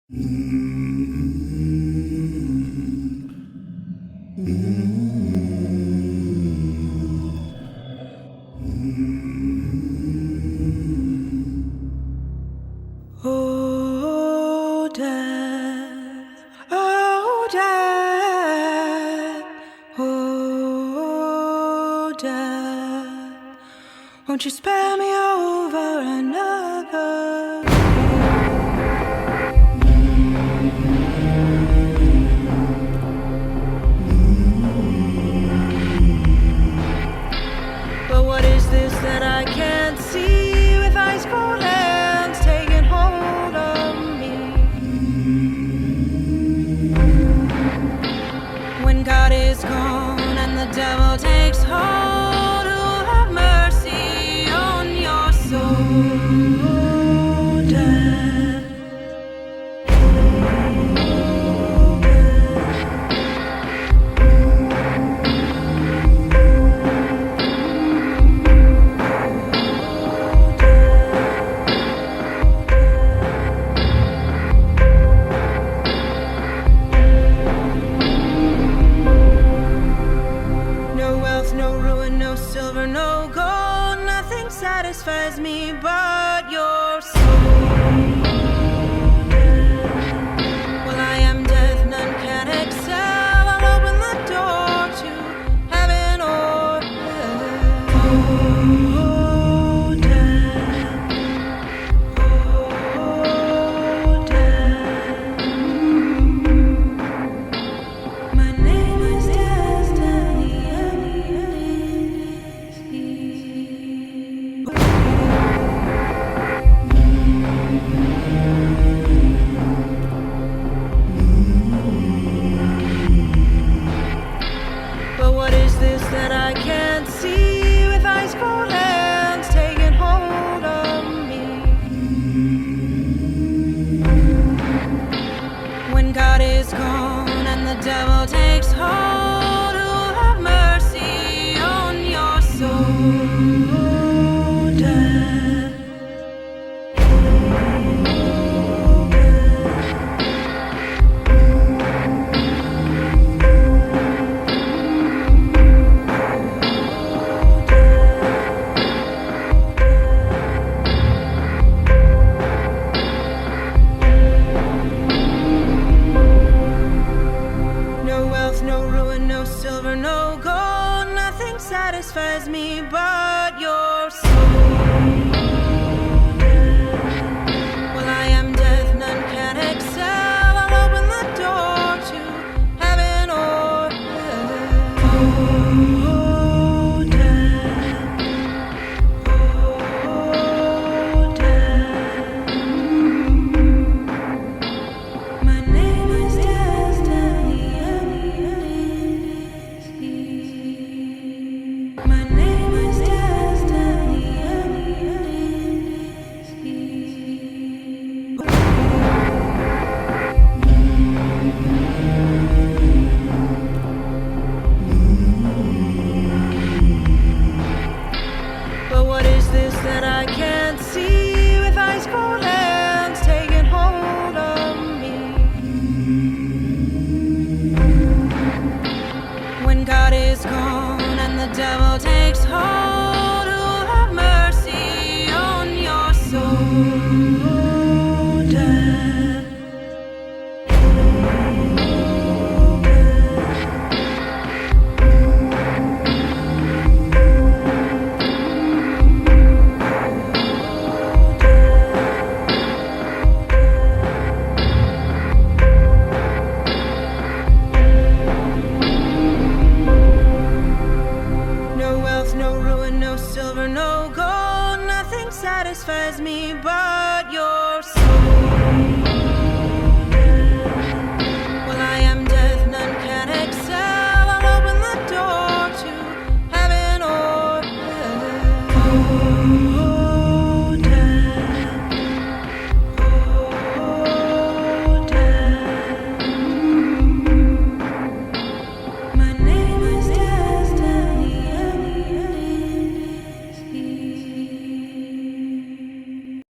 Oh, death, oh, death, oh, death, won't you spare me over another? But what is this that I can't see with ice cold hands taking hold of me? When God is gone and the devil takes hold, who will have mercy on your soul? Death. No wealth, no ruin, no silver, no gold, nothing satisfies me but your soul. Well, I am death, none can excel. I'll open the door to heaven or hell. Oh, death. Oh, death. My name is Destiny, and it is he. But what is this that I can't see with ice cold hands taking hold of me? When God is gone and the devil takes hold, who will have mercy on your soul? Death. No wealth, no ruin, no silver, no gold, nothing satisfies me but